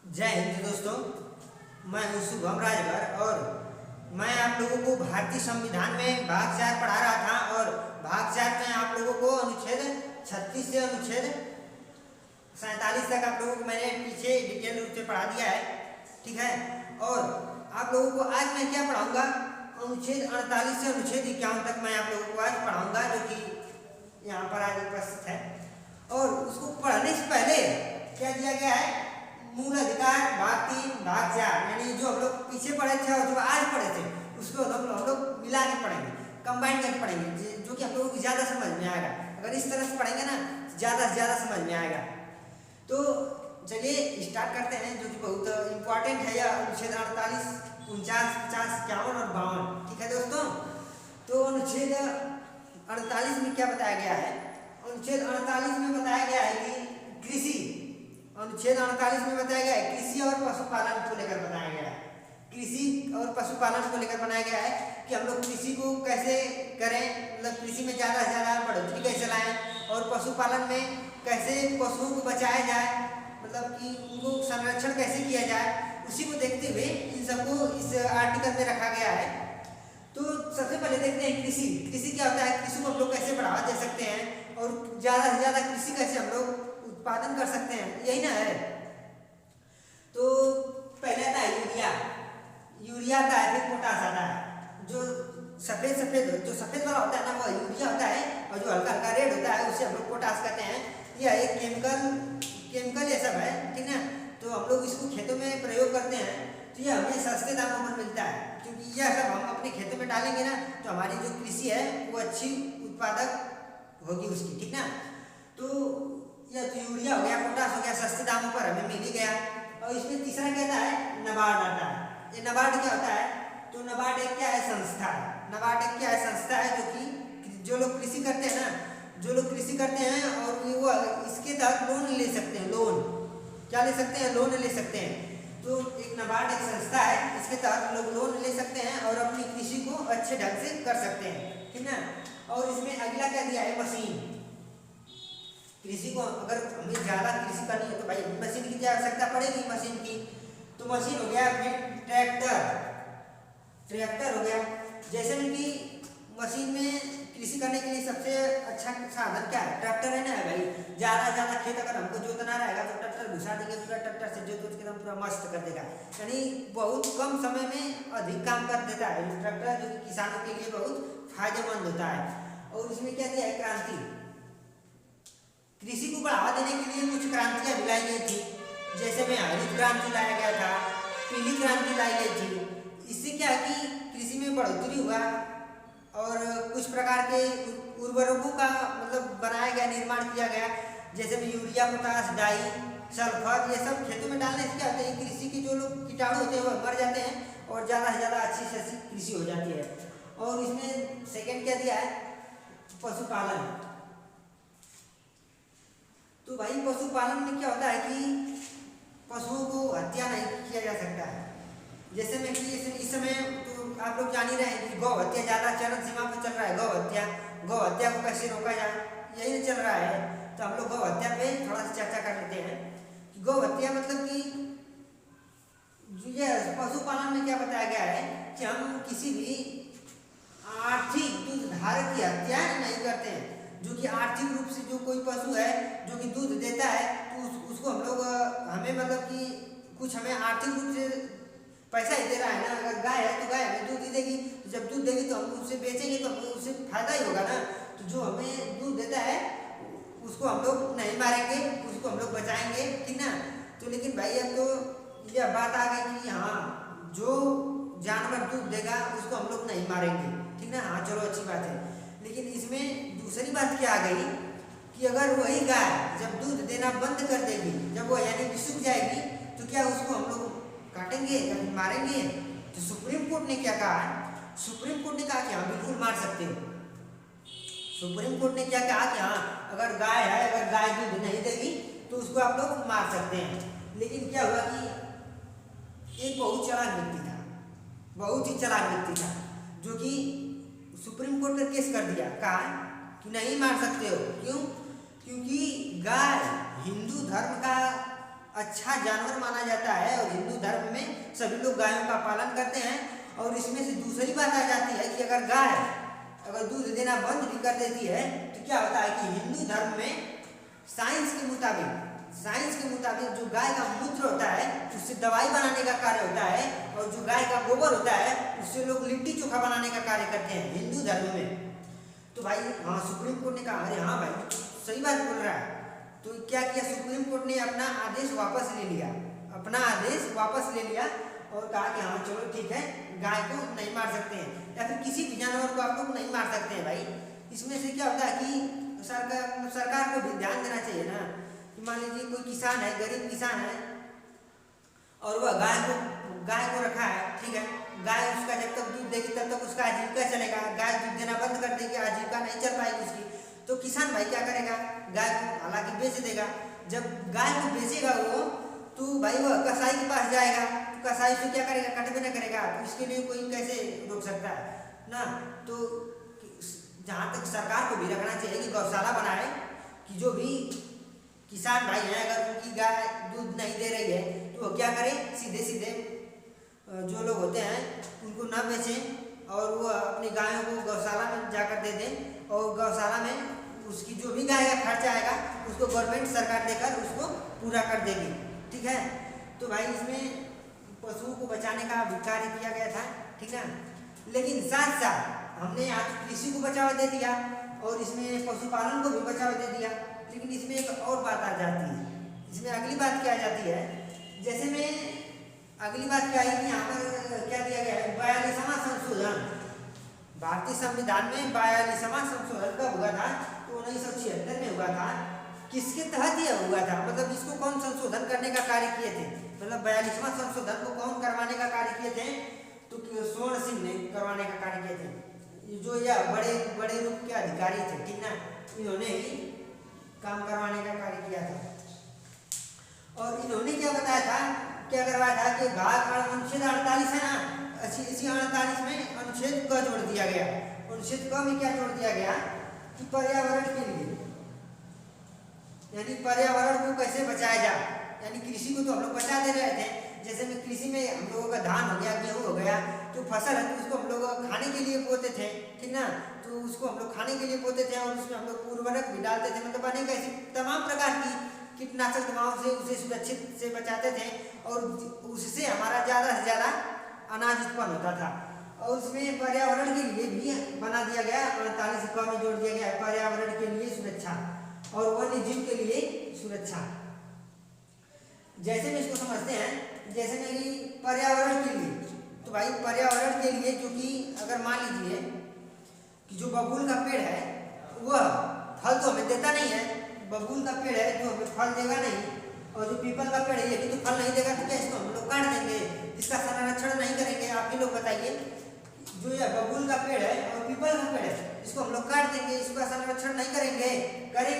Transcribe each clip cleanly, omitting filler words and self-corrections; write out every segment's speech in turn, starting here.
जय हिंद दोस्तों। मैं हूं शुभम राजभर और मैं आप लोगों को भारतीय संविधान में भाग 4 पढ़ा रहा था और भाग 4 में आप लोगों को अनुच्छेद 36 से अनुच्छेद 47 तक आप लोगों को मैंने पीछे डिटेल रूप से पढ़ा दिया है, ठीक है। और आप लोगों को आज मैं क्या पढ़ाऊंगा, अनुच्छेद 48 से अनुच्छेद 51 तक मैं आप लोगों को आज पढ़ाऊंगा, जो कि यहाँ पर आज उपस्थित है। और उसको पढ़ने से पहले क्या दिया गया है, मूल अधिकार भाग 3 भाग 4, यानी जो हम लोग पीछे पढ़े थे और जो आज पढ़े थे उसको हम लोग मिला के पढ़ेंगे, कंबाइन करके पढ़ेंगे, जो कि हम लोगों को ज़्यादा समझ में आएगा। अगर इस तरह से पढ़ेंगे ना, ज़्यादा से ज़्यादा समझ में आएगा। तो चलिए स्टार्ट करते हैं, जो कि बहुत इंपॉर्टेंट है यह अनुच्छेद 48, 49, 50, 51 और 52, ठीक है दोस्तों। तो अनुच्छेद 48 में क्या बताया गया है, अनुच्छेद 48 में बताया गया है कि कृषि, अनुच्छेद 48 में बताया गया है कृषि और पशुपालन को लेकर बताया गया है। कृषि और पशुपालन को लेकर बनाया गया है कि हम लोग कृषि को कैसे करें, मतलब कृषि में ज़्यादा से ज़्यादा बढ़ोतरी कैसे लाएं, और पशुपालन में कैसे पशुओं को बचाया जाए, मतलब कि उनको संरक्षण कैसे किया जाए, उसी को देखते हुए इन सबको इस आर्टिकल में रखा गया है। तो सबसे पहले देखते हैं कृषि। कृषि क्या होता है, कृषि को हम लोग कैसे बढ़ावा दे सकते हैं और ज़्यादा से ज़्यादा कृषि कैसे हम लोग उत्पादन कर सकते हैं, यही ना है। तो पहले आता है यूरिया, यूरिया आता है, फिर पोटास आता है। जो सफेद वाला होता है ना, वो यूरिया होता है, और जो हल्का हल्का रेड होता है उसे हम लोग पोटास कहते हैं। यह एक केमिकल ये सब है, ठीक ना। तो हम लोग इसको खेतों में प्रयोग करते हैं, तो यह हमें सस्ते दामों पर मिलता है, क्योंकि यह सब हम अपने खेतों में डालेंगे ना, तो हमारी जो कृषि है वो अच्छी उत्पादक होगी उसकी, ठीक ना। तो यह तो यूरिया हो गया, पोटास हो गया, सस्ते दामों पर हमें मिल ही गया। और इसमें तीसरा क्या आता है, नाबार्ड आता है। ये नाबार्ड क्या होता है, तो नाबार्ड एक क्या है, संस्था है। नाबार्ड एक क्या है, संस्था है, जो कि जो लोग कृषि करते हैं ना, जो लोग कृषि करते हैं और वो इसके तहत लोन ले सकते हैं। लोन क्या ले सकते हैं, लोन ले सकते हैं। तो एक नाबार्ड एक संस्था है, इसके तहत लोग लोन ले सकते हैं और अपनी कृषि को अच्छे ढंग से कर सकते हैं, ठीक ना। और इसमें अगला क्या दिया है, मशीन। कृषि को अगर हमें ज़्यादा कृषि करनी है तो भाई मशीन की आवश्यकता पड़ेगी, मशीन की। तो मशीन हो गया, फिर ट्रैक्टर हो गया। जैसे में कि मशीन में कृषि करने के लिए सबसे अच्छा साधन क्या है, ट्रैक्टर है ना भाई। ज़्यादा खेत अगर हमको जोतना रहेगा तो ट्रैक्टर घुसा देंगे, पूरा ट्रैक्टर से जोत के एकदम पूरा मस्त कर देगा, यानी बहुत कम समय में अधिक काम कर देता है ट्रैक्टर, जो कि किसानों के लिए बहुत फायदेमंद होता है। और इसमें क्या दिया है, क्रांति। कृषि को बढ़ावा देने के लिए कुछ क्रांतियां लाई गई थी, जैसे में हरित क्रांति लाया गया था, पीली क्रांति लाई गई थी। इससे क्या है कि कृषि में बढ़ोतरी हुआ और कुछ प्रकार के उर्वरकों का मतलब बनाया गया, निर्माण किया गया, जैसे में यूरिया, पोटास, डाई, सल्फर, ये सब खेतों में डालने से क्या होता है, कृषि के जो लोग कीटाणु होते हैं वो मर जाते हैं और ज़्यादा से ज़्यादा अच्छी से अच्छी कृषि हो जाती है। और इसमें सेकेंड क्या दिया है, पशुपालन। तो भाई पशुपालन में क्या होता है कि पशुओं को हत्या नहीं किया जा सकता है। जैसे में कि इस समय तो आप लोग जान ही रहे हैं कि गौ हत्या ज़्यादा चरम सीमा पर चल रहा है। गौ हत्या को कैसे रोका जाए, यही चल रहा है। तो हम लोग गौ हत्या पे थोड़ा सा चर्चा कर लेते हैं कि गौ हत्या मतलब कि ये पशुपालन में क्या बताया गया है कि हम किसी भी आर्थिक दूध धारक की हत्या नहीं करते हैं। जो कि आर्थिक रूप से जो कोई पशु है जो कि दूध देता है, तो उसको हम लोग हमें मतलब कि कुछ हमें आर्थिक रूप से पैसा ही दे रहा है ना। अगर गाय है तो गाय हमें दूध ही देगी, तो जब दूध देगी तो हम उससे बेचेंगे तो हमें उससे फायदा ही होगा ना। तो जो हमें दूध देता है उसको हम लोग नहीं मारेंगे, उसको हम लोग बचाएंगे, ठीक ना। तो लेकिन भाई अब तो यह बात आ गई कि हाँ, जो जानवर दूध देगा उसको हम लोग नहीं मारेंगे, ठीक ना। हाँ चलो अच्छी बात है। लेकिन इसमें दूसरी बात क्या आ गई कि अगर वही गाय जब दूध देना बंद कर देगी, जब वो यानी सूख जाएगी, तो क्या उसको हम लोग काटेंगे या फिर मारेंगे। तो सुप्रीम कोर्ट ने क्या कहा है, सुप्रीम कोर्ट ने कहा कि हाँ बिल्कुल मार सकते हो। सुप्रीम कोर्ट ने क्या कहा कि हाँ अगर गाय है, अगर गाय दूध नहीं देगी तो उसको आप लोग मार सकते हैं। लेकिन क्या हुआ कि एक बहुत चालाक व्यक्ति था, बहुत ही चालाक व्यक्ति था, जो कि सुप्रीम कोर्ट ने केस कर दिया, कहा कि नहीं मार सकते हो। क्यों, क्योंकि गाय हिंदू धर्म का अच्छा जानवर माना जाता है और हिंदू धर्म में सभी लोग गायों का पालन करते हैं। और इसमें से दूसरी बात आ जाती है कि अगर गाय अगर दूध देना बंद भी कर देती है तो क्या होता है कि हिंदू धर्म में साइंस के मुताबिक जो गाय का मूत्र होता है उससे दवाई बनाने का कार्य होता है, और जो गाय का गोबर होता है उससे लोग लिट्टी चोखा बनाने का कार्य करते हैं हिंदू धर्म में। तो भाई हाँ, सुप्रीम कोर्ट ने कहा अरे हाँ भाई सही बात बोल रहा है। तो क्या किया सुप्रीम कोर्ट ने अपना आदेश वापस ले लिया और कहा कि हाँ चलो ठीक है, गाय को नहीं मार सकते हैं या फिर किसी भी जानवर को आप लोग नहीं मार सकते हैं भाई। इसमें से क्या होता है कि सरकार को भी ध्यान देना चाहिए ना कि मान लीजिए कोई किसान है, गरीब किसान है और वह गाय को रखा है, ठीक है, गाय उसका जब तक दूध देगी तब तक उसका आजीविका चलेगा। गाय दूध देना बंद कर देगी, आजीविका नहीं चल पाएगी उसकी। तो किसान भाई क्या करेगा, गाय को हालांकि बेच देगा। जब गाय को बेचेगा वो तो भाई वह कसाई के पास जाएगा, तो कसाई से क्या करेगा, कटबे न करेगा। तो इसके लिए कोई कैसे रोक सकता है ना। तो जहाँ तक सरकार को भी रखना चाहिए कि गौशाला बनाए कि जो भी किसान भाई हैं अगर उनकी गाय दूध नहीं दे रही है तो वो क्या करें, सीधे जो लोग होते हैं उनको ना बेचें और वो अपनी गायों को गौशाला में जाकर दे दें, और गौशाला में उसकी जो भी गाय का खर्चा आएगा उसको गवर्नमेंट सरकार देकर उसको पूरा कर देगी, ठीक है। तो भाई इसमें पशुओं को बचाने का भी कार्य किया गया था, ठीक है। लेकिन साथ साथ हमने आज कृषि को बढ़ावा दे दिया और इसमें पशुपालन को भी बढ़ावा दे दिया। लेकिन इसमें एक और बात आ जाती है, इसमें अगली बात क्या आ जाती है, जैसे में अगली बात क्या है कि यहाँ पर क्या दिया गया है, 42वां संशोधन। भारतीय संविधान में 42वां संशोधन कब हुआ था, तो 1976 में हुआ था। किसके तहत यह हुआ था, मतलब इसको कौन संशोधन करने का कार्य किए थे, मतलब 42वां संशोधन को कौन करवाने का कार्य किए थे, तो स्वर्ण सिंह ने करवाने का कार्य किए थे। जो यह बड़े रूप के अधिकारी थे, ठीक ना, इन्होंने ही काम करवाने का कार्य किया था। और इन्होंने क्या बताया था, क्या करवाया था कि अनुच्छेद 48 है ना, इसी 48 में अनुच्छेद क जोड़ दिया गया। अनुच्छेद क में क्या जोड़ दिया गया कि पर्यावरण के लिए, यानी पर्यावरण को कैसे बचाया जाए, यानी कृषि को तो हम लोग बचा दे रहे थे। जैसे में कृषि में हम लोगों का धान हो गया, गेहूँ हो गया, तो फसल है तो उसको हम लोग खाने के लिए बोते थे, ठीक ना, तो उसको हम लोग खाने के लिए बोते थे और उसमें हम लोग उर्वरक भी डालते थे, मतलब अनेक ऐसी तमाम प्रकार की कीटनाशक दवाओं से उसे सुरक्षित से बचाते थे और उससे हमारा ज़्यादा से ज़्यादा अनाज उत्पन्न होता था। और उसमें पर्यावरण के लिए भी बना दिया गया, 48 क में जोड़ दिया गया पर्यावरण के लिए सुरक्षा और वन्य जीव के लिए सुरक्षा। जैसे में इसको समझते हैं, जैसे में कि पर्यावरण के लिए, तो भाई पर्यावरण के लिए क्योंकि अगर मान लीजिए कि जो बबूल का पेड़ है वह फल तो हमें देता नहीं है, बबूल का पेड़ है जो हमें फल देगा नहीं, और जो पीपल का पेड़ है ये भी तो फल नहीं देगा, तो क्या इसको हम लोग काट देंगे, इसका संरक्षण नहीं करेंगे। आप ही लोग बताइए, जो यह बबूल का पेड़ है और पीपल का पेड़ है इसको हम लोग काट देंगे, इसका संरक्षण नहीं करेंगे भाई,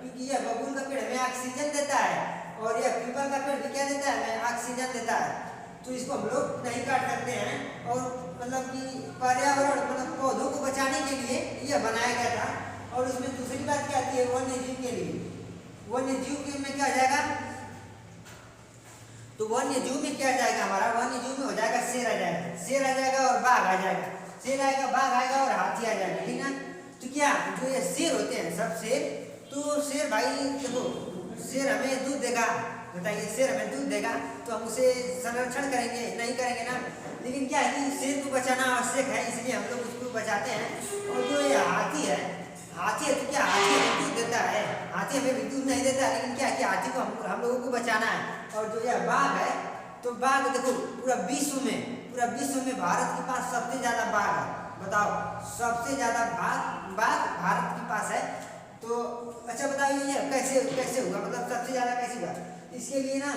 क्योंकि यह बबूल का पेड़ हमें ऑक्सीजन देता है और यह पीपल का पेड़ भी क्या देता है, हमें ऑक्सीजन देता है, तो इसको हम लोग नहीं काट सकते हैं। और मतलब कि पर्यावरण मतलब पौधों को बचाने के लिए यह बनाया गया था। और उसमें दूसरी बात क्या आती है, वन्य जीव के लिए, वन्य जीव में क्या आ जाएगा, तो वन्य जीव में क्या आ जाएगा, हमारा वन्य जीव में हो जाएगा शेर आ जाएगा और बाघ आ जाएगा, शेर आएगा, बाघ आएगा और हाथी आ जाएगा, ठीक ना। तो क्या जो ये शेर होते हैं सब शेर, तो शेर भाई देखो शेर हमें दूध देगा, बताइए शेर हमें दूध देगा तो हम उसे संरक्षण करेंगे नहीं करेंगे ना। लेकिन क्या है कि शेर को बचाना आवश्यक है, इसलिए हम लोग उसको बचाते हैं। और जो ये हाथी है तो क्या हाथी हमें दूध देता है, हाथी हमें भी दूध नहीं देता, लेकिन क्या है कि हाथी को हम लोगों को बचाना है। और जो यह बाघ है, तो बाघ देखो पूरा विश्व में भारत के पास सबसे ज़्यादा बाघ है, बताओ सबसे ज़्यादा बाघ भारत के पास है। तो अच्छा बताइए ये कैसे हुआ, मतलब सबसे ज़्यादा कैसे हुआ। इसके लिए ना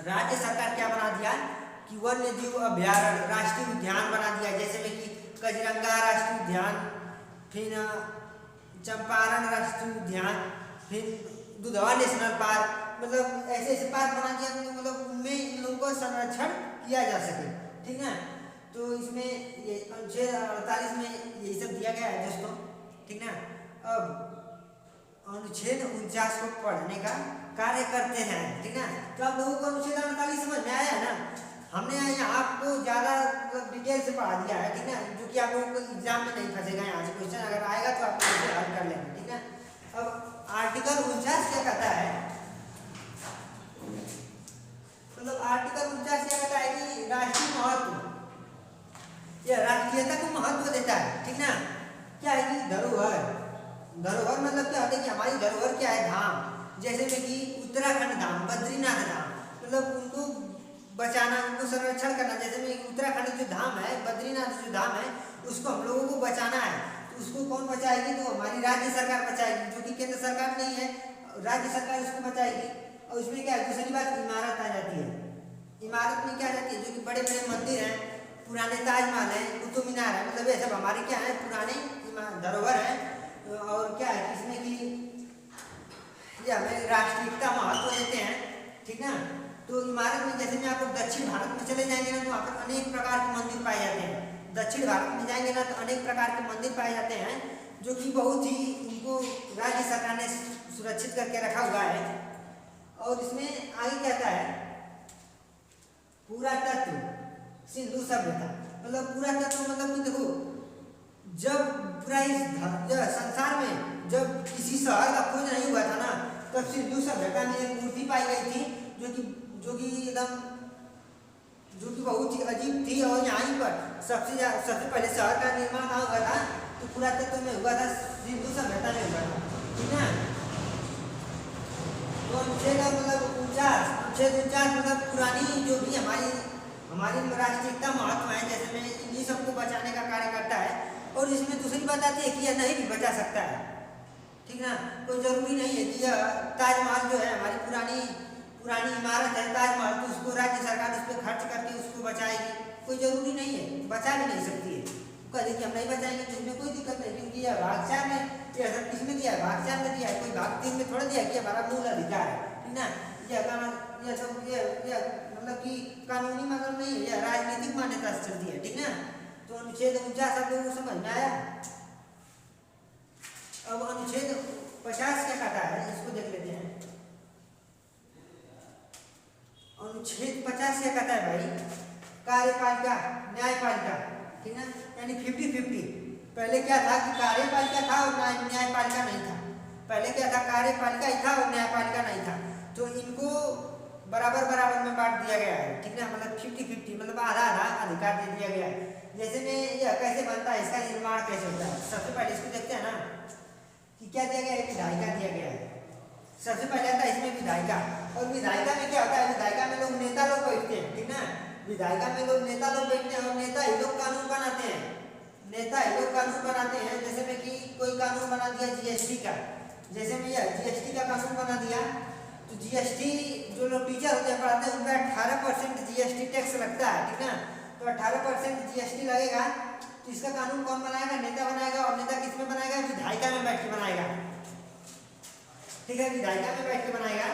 राज्य सरकार क्या बना दिया कि वन्य जीव अभ्यारण्य राष्ट्रीय उद्यान बना दिया, जैसे में कि कजरंगा राष्ट्रीय उद्यान, फिर चंपारण राष्ट्रीय उद्यान, फिर दुधवा नेशनल पार्क, मतलब ऐसे पार्क बना दिया, मतलब उनमें इन लोगों का संरक्षण किया जा सके, ठीक है। तो इसमें ये अनुच्छेद 48 में यही सब दिया गया है दोस्तों, ठीक ना। अब अनुच्छेद 49 को पढ़ने का कार्य करते हैं, ठीक है। तो आप लोगों को अनुच्छेद 48 समझ में आया है ना। हमने यहाँ आपको ज़्यादा डिटेल से पढ़ा दिया है, ठीक है, जो कि आप लोगों को एग्जाम में नहीं फंसेगा। यहाँ से क्वेश्चन अगर आएगा तो आप लोग हल कर लेंगे, ठीक है। अब आर्टिकल 49 क्या कहता है, मतलब आर्टिकल 49 क्या कहता है कि राष्ट्रीय महत्व या राष्ट्रीयता को महत्व देता है, ठीक ना। क्या है कि धरोहर, धरोहर मतलब क्या होता है कि हमारी धरोहर क्या है, धाम, जैसे में कि उत्तराखंड धाम, बद्रीनाथ धाम, मतलब उनको बचाना, उनको संरक्षण करना। जैसे में उत्तराखंड जो धाम है, बद्रीनाथ जो धाम है, उसको हम लोगों को बचाना है। तो उसको कौन बचाएगी, तो हमारी राज्य सरकार बचाएगी, जो कि केंद्र सरकार नहीं है, राज्य सरकार उसको बचाएगी। और उसमें क्या है, दूसरी बात इमारत आ जाती है। इमारत में क्या आ जाती है, जो कि बड़े बड़े मंदिर हैं, पुराने ताजमहल है, कुतुब मीनार है, मतलब ये सब हमारे क्या है, पुराने धरोहर है। और क्या है इसमें कि ये हमें राष्ट्रीयता महत्व देते हैं, ठीक ना। तो इमारत में जैसे में आप लोग दक्षिण भारत में चले जाएंगे ना, तो वहाँ पर अनेक प्रकार के मंदिर पाए जाते हैं। दक्षिण भारत में जाएंगे ना, तो अनेक प्रकार के मंदिर पाए जाते हैं, जो कि बहुत ही उनको राज्य सरकार ने सुरक्षित करके रखा हुआ है। और इसमें आगे कहता है पुरातत्व सिंधु सभ्यता, मतलब पुरातत्व मतलब कि देखो, जब पूरा इस संसार में जब किसी शहर का खोज नहीं हुआ था ना, तब सिंधु सभ्यता में एक मूर्ति पाई गई थी, जो कि एकदम जो कि बहुत ही अजीब थी। और यहाँ पर सबसे पहले शहर का निर्माण कहाँ हुआ था, तो पुरातत्व में हुआ था, सिंधु सभ्यता में हुआ था, ठीक है। तो अनुच्छेद मतलब 49 मतलब पुरानी जो भी हमारी राष्ट्रीयता महत्व है, जैसे में इन्हीं सबको बचाने का कार्य करता है। और इसमें दूसरी बात आती है कि यह नहीं भी बचा सकता है, ठीक ना। कोई जरूरी नहीं है कि यह ताजमहल जो है हमारी पुरानी इमारत है, ताजमहल, तो उसको राज्य सरकार उस पर खर्च करके उसको बचाएगी, कोई जरूरी नहीं है, बचा भी नहीं सकती है। कह कि हम नहीं बचाएंगे तो इसमें कोई दिक्कत नहीं, क्योंकि यह भाग 4 में यह सब किसमें दिया है, भाग 4 में दिया है, कोई भाग 3 में थोड़ा दिया कि हमारा मूल अधिकार है, ठीक ना। यह सब मतलब कि कानूनी मतलब नहीं है, यह राजनीतिक मान्यता से चलती है, ठीक ना। तो अनुच्छेद 49 आप लोगों को समझ में आया। अब अनुच्छेद 50 क्या कहता है, इसको देख लेते हैं। अनुच्छेद 50 क्या कहता है भाई, कार्यपालिका न्यायपालिका, ठीक है, यानी 50-50। पहले क्या था कि कार्यपालिका था और न्यायपालिका नहीं था। पहले क्या था, कार्यपालिका ही था और न्यायपालिका नहीं था। तो इनको बराबर बराबर में बांट दिया गया है, ठीक ना, मतलब 50-50, मतलब आधा आधा अधिकार दे दिया गया है। जैसे में यह कैसे बनता है, इसका निर्माण कैसे होता है, सबसे पहले इसको देखते हैं ना कि क्या दिया गया है, विधायिका दिया गया है। सबसे पहले आता है इसमें विधायिका। और विधायिका में क्या होता है, विधायिका में लोग नेता लोग बैठते हैं, ठीक ना। विधायिका में लोग नेता लोग बैठते हैं और नेता ही लोग कानून बनाते हैं, नेता ही लोग कानून बनाते हैं। जैसे में कि कोई कानून बना दिया जीएसटी का, जैसे में यह जीएसटी का कानून बना दिया, तो जीएसटी जो लोग टीचर होते हैं पढ़ाते हैं, उन पर 18% जीएसटी टैक्स लगता है, ठीक ना। तो 18% जीएसटी लगेगा, तो इसका कानून कौन बनाएगा, नेता बनाएगा। और नेता किस में बनाएगा, विधायिका में बैठ के बनाएगा, ठीक है, विधायिका में बैठ के बनाएगा।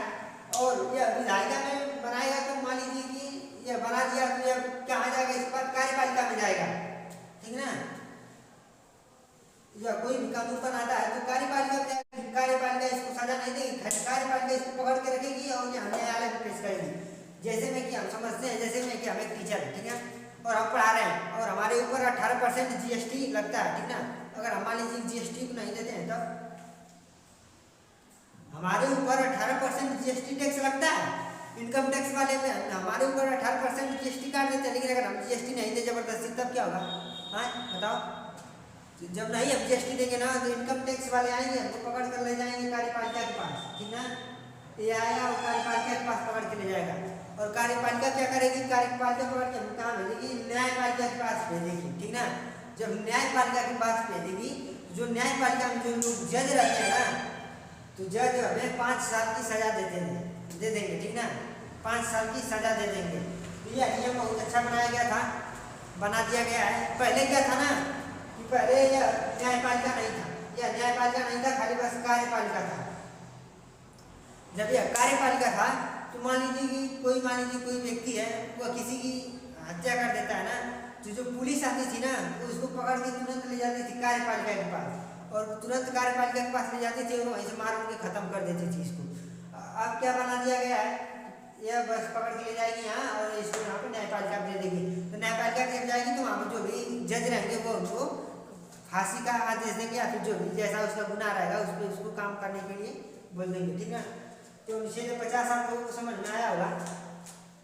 और यह विधायिका में बनाएगा तो मान लीजिए कि यह बना दिया, तो यह कहाँ जाएगा, इसके बाद कार्यपालिका में जाएगा, ठीक ना। या कोई भी कानून बनाता है तो कार्यपालिका में जाएगा, कार्यपालिका इसको सजा नहीं देगी, कार्यपालिका इसको पकड़ के रखेगी और यहाँ न्यायालय में पेश करेगी। जैसे में कि हम समझते हैं, जैसे में कि हम एक टीचर है, ठीक है, और हम पढ़ा रहे हैं और हमारे ऊपर 18% जीएसटी लगता है, ठीक ना। अगर हम मान लीजिए जीएसटी को नहीं देते हैं, तब हमारे ऊपर 18% जीएसटी टैक्स लगता है। इनकम टैक्स वाले में हमारे ऊपर 18% जीएसटी काट देते हैं, लेकिन अगर हम जीएसटी नहीं दे जबरदस्ती, तब क्या होगा, हाँ बताओ। जब नहीं हम जीएसटी देंगे ना, तो इनकम टैक्स वाले आएंगे, हमको पकड़ कर ले जाएंगे कार्यपालिका के पास, ठीक ना। ये आएगा और कार्यपालिका के पास पकड़ के ले जाएगा। और कार्यपालिका क्या करेगी, कार्यपालिका पकड़ के कहाँ भेजेगी, न्यायपालिका के पास भेजेगी, ठीक ना। जब न्यायपालिका के पास भेजेगी, जो न्यायपालिका में जो लोग जज रहते हैं ना, तो जज हमें 5 साल की सजा दे देंगे, ठीक ना, 5 साल की सजा दे देंगे। तो यह नियम बहुत अच्छा बनाया गया था, बना दिया गया है। पहले क्या था ना कि पहले यह न्यायपालिका नहीं था, यह न्यायपालिका नहीं था, खाली बस कार्यपालिका था। जब यह कार्यपालिका था तो मान लीजिए कि कोई व्यक्ति है, वह किसी की हत्या कर देता है ना, तो जो पुलिस आती थी ना, तो उसको पकड़ के तुरंत ले जाती थी कार्यपालिका के पास, और तुरंत कार्यपालिका के पास ले जाती थी और वहीं से मार के खत्म कर देती थी इसको। अब क्या बना दिया गया है, यह बस पकड़ के ले जाएगी यहाँ और इसको यहाँ पे न्यायपालिका दे देगी। तो न्यायपालिका जब जाएगी तो वहाँ पे जो भी जज रहेंगे वो उनको फांसी का आदेश देंगे या फिर जो भी जैसा उसका गुनाह रहेगा उस पर उसको काम करने के लिए बोल देंगे। ठीक है, तो अनुच्छेद 50 आप लोगों को समझ में आया होगा।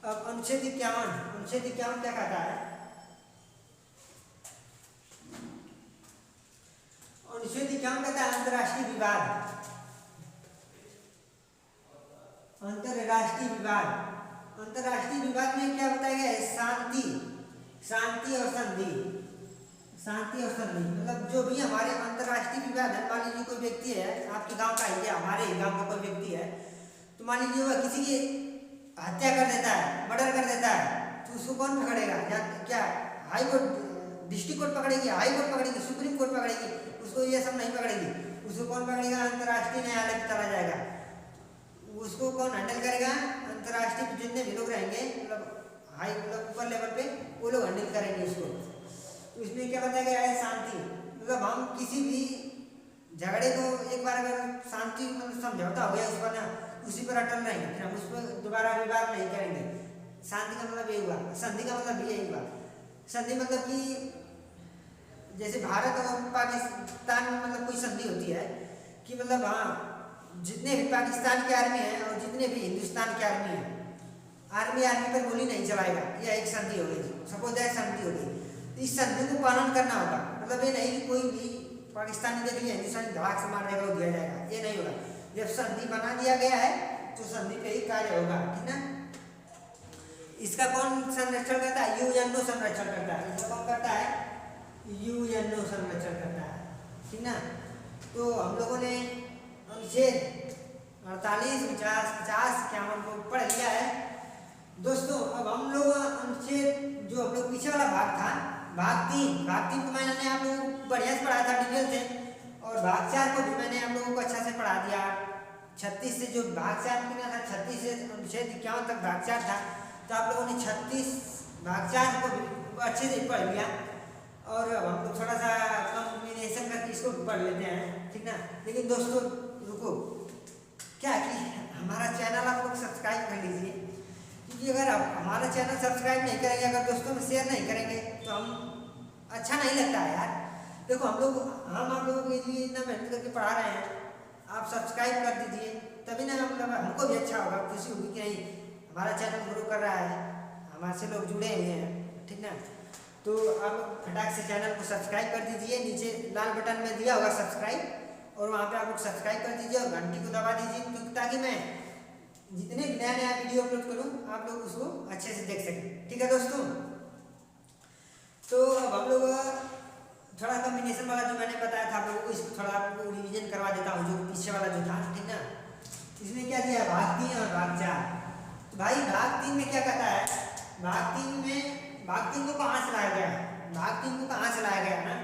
अब अनुच्छेद 51 क्या कहता है? अनुच्छेद 51 कहता है अंतर्राष्ट्रीय विवाद। अंतर्राष्ट्रीय विवाद में क्या बताया गया है? शांति और संधि मतलब जो भी हमारे अंतर्राष्ट्रीय विवाद है, मान लीजिए कोई व्यक्ति है आपके गांव का ही, हमारे ही गांव का कोई व्यक्ति है, तो मान लीजिए वह किसी की हत्या कर देता है, मर्डर कर देता है, तो उसको कौन पकड़ेगा? क्या हाई कोर्ट, डिस्ट्रिक्ट कोर्ट पकड़ेगी, हाई कोर्ट पकड़ेगी, सुप्रीम कोर्ट पकड़ेगी? उसको ये सब नहीं पकड़ेगी। उसको कौन पकड़ेगा? अंतर्राष्ट्रीय न्यायालय पे चला जाएगा। उसको कौन हैंडल करेगा? अंतर्राष्ट्रीय जितने भी लोग रहेंगे मतलब हाई मतलब ऊपर लेवल पे वो लोग हैंडल करेंगे उसको। तो इसमें क्या बताया गया है? शांति मतलब हम किसी भी झगड़े को एक बार अगर शांति मतलब समझौता हो गया उस पर ना उसी पर अटल रहेंगे, फिर हम उस पर दोबारा विवाद नहीं करेंगे। शांति का मतलब यही हुआ। संधि का मतलब यही हुआ। संधि मतलब कि जैसे भारत और पाकिस्तान में मतलब कोई संधि होती है कि मतलब हाँ जितने भी पाकिस्तान की आर्मी है और जितने भी हिंदुस्तान की आर्मी है, आर्मी पर गोली नहीं चलाएगा, यह एक संधि हो गई। सपोज दैट संधि हो गई, तो इस संधि को पालन करना होगा। मतलब ये नहीं कि कोई भी पाकिस्तानी देख लिया हिंदुस्तानी धड़ाक से मार देगा वो दिया जाएगा, ये नहीं होगा। जब संधि बना दिया गया है तो संधि पे ही कार्य होगा। ठीक ना, इसका कौन संरक्षण करता है? यूएनओ संरक्षण करता है। इसका कौन करता है? यूएनओ संरक्षण करता है। ठीक ना, तो हम लोगों ने अनुच्छेद 48, 50, 51 को पढ़ लिया है दोस्तों। अब हम लोग अनुच्छेद जो हम लोग पीछे वाला भाग था, भाग 3 को मैंने आप लोगों को बढ़िया से पढ़ाया था डिटेल से, और भाग 4 को भी मैंने आप लोगों को अच्छा से पढ़ा दिया। 36 से जो भाग 4 किया था, 36 से अनुच्छेद 51 तक भाग 4 था, तो आप लोगों ने 36 भाग 4 को भी अच्छे से पढ़ लिया। और अब हम लोग थोड़ा सा कॉम्बिनेशन करके इसको पढ़ लेते हैं। ठीक ना, लेकिन दोस्तों रुको, क्या कि हमारा चैनल आप लोग सब्सक्राइब कर लीजिए, क्योंकि अगर आप हमारा चैनल सब्सक्राइब नहीं करेंगे, अगर दोस्तों में शेयर नहीं करेंगे तो हम अच्छा नहीं लगता है यार। देखो हम आप लोगों के लिए इतना मेहनत करके पढ़ा रहे हैं, आप सब्सक्राइब कर दीजिए, तभी ना मतलब हमको भी अच्छा होगा, खुशी होगी कि नहीं हमारा चैनल ग्रो कर रहा है, हमारे से लोग जुड़े हुए हैं। ठीक ना, तो आप फटाक से चैनल को सब्सक्राइब कर दीजिए। नीचे लाल बटन में दिया होगा सब्सक्राइब, और वहाँ पे आप लोग सब्सक्राइब कर दीजिए और घंटी को दबा दीजिए, ताकि मैं जितने भी नया वीडियो अपलोड करूँ आप लोग उसको अच्छे से देख सकें। ठीक है दोस्तों, तो अब हम लोग थोड़ा कॉम्बिनेशन वाला जो मैंने बताया था आप लोगों को, इसको थोड़ा आप लोगों को रिविजन करवा देता हूँ, जो पीछे वाला जो था। ठीक ना, इसमें क्या दिया? भाग 3 और भाग 4। तो भाई भाग 3 में क्या कहता है? भाग 3 को कहाँ से लाया गया है? भाग 3 को कहाँ से लाया गया ना?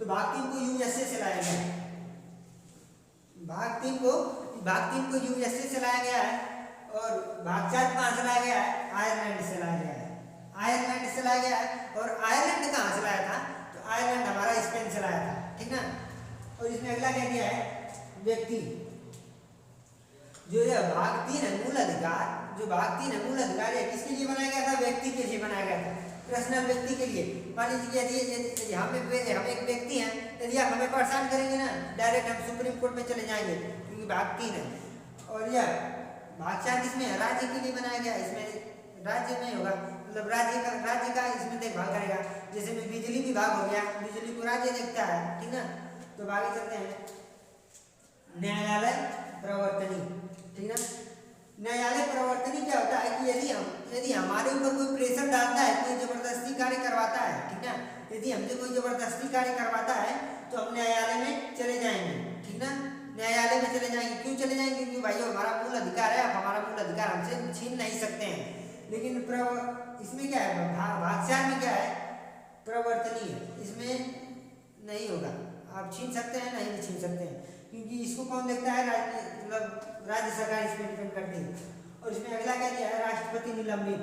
तो भाग 3 को यूएसए से लाया गया है। भाग 3 को यूएसए से लाया गया है। और भाग 4 कहाँ से लाया गया है? आयरलैंड से लाया गया है। आयरलैंड से लाया गया है। और आयरलैंड कहाँ से लाया था? तो आयरलैंड हमारा स्पेन से लाया था। ठीक ना, और इसमें अगला क्या दिया है? व्यक्ति। जो भाग 3 है मूल अधिकार, जो भाग 3 है मूल अधिकार है किसके लिए बनाया गया था? व्यक्ति के लिए बनाया गया था, पर्सनल व्यक्ति के लिए। मान लीजिए यदि हम एक व्यक्ति हैं, यदि आप हमें परेशान करेंगे ना, डायरेक्ट हम सुप्रीम कोर्ट में चले जाएंगे, क्योंकि भाग 3 है। और यह भाग 4 किसमें है? राज्य के लिए बनाया गया। इसमें राज्य में होगा, मतलब राज्य का इसमें देखभाल करेगा। जैसे में बिजली विभाग हो गया, बिजली को राज्य देखता है। ठीक ना, तो आगे चलते हैं। न्यायालय प्रवर्तनी। ठीक ना, न्यायालय प्रवर्तनी क्या होता है कि यदि हमारे ऊपर कोई प्रेशर डालता है, कोई जबरदस्ती कार्य करवाता है, ठीक ना, यदि हमसे कोई जबरदस्ती कार्य करवाता है तो हम न्यायालय में चले जाएंगे। ठीक ना, न्यायालय में चले जाएंगे। क्यों चले जाएंगे? क्योंकि भाई हमारा मूल अधिकार है, आप हमारा मूल अधिकार हमसे छीन नहीं सकते हैं। लेकिन इसमें क्या है? भाग 4 में क्या है? प्रवर्तनीय। इसमें नहीं होगा, आप छीन सकते हैं नहीं भी छीन सकते हैं, क्योंकि इसको कौन देखता है? मतलब राज्य सरकार इसमें डिपेंड करती है। और इसमें अगला क्या दिया है? राष्ट्रपति निलंबित।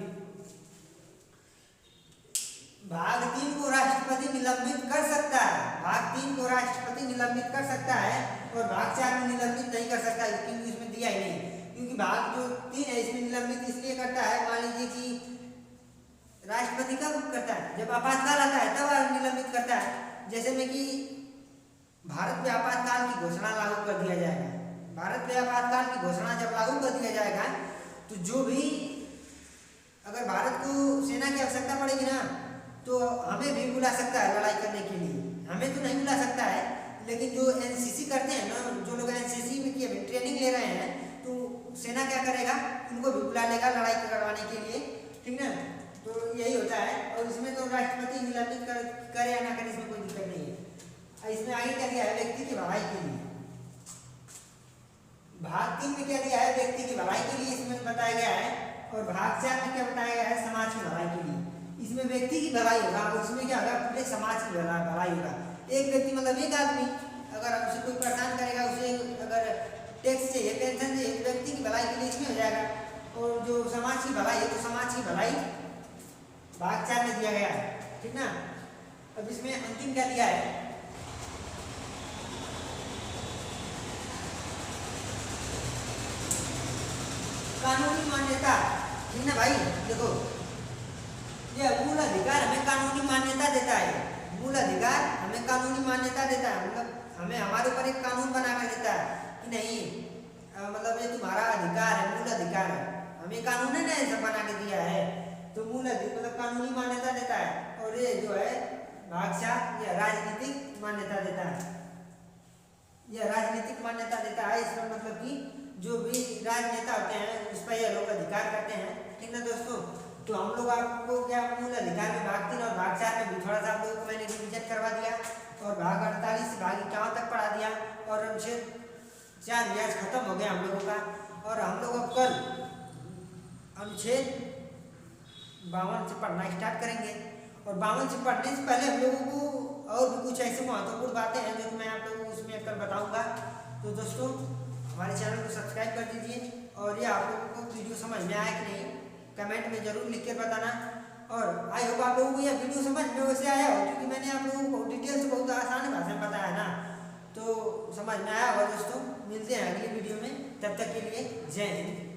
भाग 3 को राष्ट्रपति निलंबित कर सकता है। भाग 3 को राष्ट्रपति निलंबित कर सकता है और भाग 4 में निलंबित नहीं कर सकता, क्योंकि इसमें दिया ही नहीं। क्योंकि भाग जो 3 है इसमें निलंबित इसलिए करता है, मान लीजिए कि राष्ट्रपति कब करता है, जब आपातकाल आता है तब निलंबित करता है। जैसे में कि भारत में आपातकाल की घोषणा लागू कर दिया जाएगा, भारत में आपातकाल की घोषणा जब लागू कर दिया जाएगा तो जो भी अगर भारत को सेना की आवश्यकता पड़ेगी ना तो हमें भी बुला सकता है लड़ाई करने के लिए। हमें तो नहीं बुला सकता है, लेकिन जो एनसीसी करते हैं ना, जो लोग एनसीसी में की ट्रेनिंग ले रहे हैं, तो सेना क्या करेगा, उनको भी बुला लेगा लड़ाई करवाने के लिए, ठीक ना। तो यही होता है। और इसमें तो राष्ट्रपति निलंबित करे या ना करे इसमें कोई दिक्कत नहीं है। इसमें आगे क्या दिया है, व्यक्ति की भलाई के लिए। भाग 3 में क्या दिया है, व्यक्ति की भलाई के लिए इसमें बताया गया है। और भाग 4 में क्या बताया गया है, समाज की भलाई के लिए। इसमें व्यक्ति की भलाई होगा और इसमें क्या होगा, पूरे समाज की भलाई होगा। एक व्यक्ति मतलब एक आदमी अगर उसे कोई परेशान करेगा, उसे अगर टैक्स चाहिए, पेंशन चाहिए, तो व्यक्ति की भलाई के लिए इसमें हो जाएगा। और जो समाज की भलाई है तो समाज की भलाई भाग 4 में दिया गया है, ठीक ना। अब इसमें अंतिम क्या दिया है, कानूनी मान्यता, ठीक ना भाई। देखो यह मूल अधिकार हमें कानूनी मान्यता देता है, मूल अधिकार हमें कानूनी मान्यता देता है, मतलब हमें हमारे ऊपर एक कानून बना कर देता है कि नहीं मतलब ये तुम्हारा अधिकार है, मूल अधिकार है। हमें कानून ने ऐसा बना के दिया है, तो मूल मतलब कानूनी मान्यता देता है। और ये जो है भाग 4 यह राजनीतिक मान्यता देता है, यह राजनीतिक मान्यता देता है। इसका मतलब कि जो भी राजनेता होते हैं उस पर यह लोग अधिकार करते हैं, ठीक ना दोस्तों। तो हम लोग आपको क्या मूल अधिकार में भाग 3 और भाग 4 में भी थोड़ा सा आप लोगों को मैंने रिविजन करवा दिया और भाग 48 से भाग 51 तक पढ़ा दिया। और अनुच्छेद 4 ब्याज खत्म हो गया हम लोगों का। और हम लोग अब कल अनुच्छेद 52 से पढ़ना स्टार्ट करेंगे। और 52 से पढ़ने से पहले हम लोगों को और भी कुछ ऐसे महत्वपूर्ण बातें हैं जो मैं आप लोगों को उसमें कल बताऊंगा। तो दोस्तों हमारे चैनल को सब्सक्राइब कर दीजिए। और ये आप लोगों को वीडियो समझ में आया कि नहीं कमेंट में जरूर लिख कर बताना। और आई होप आप लोगों को यह वीडियो समझ में वैसे आया हो, क्योंकि मैंने आप लोगों को डिटेल से बहुत आसान भाषा में बताया ना, तो समझ में आया होगा दोस्तों। मिलते हैं अगली वीडियो में, तब तक के लिए जय हिंद।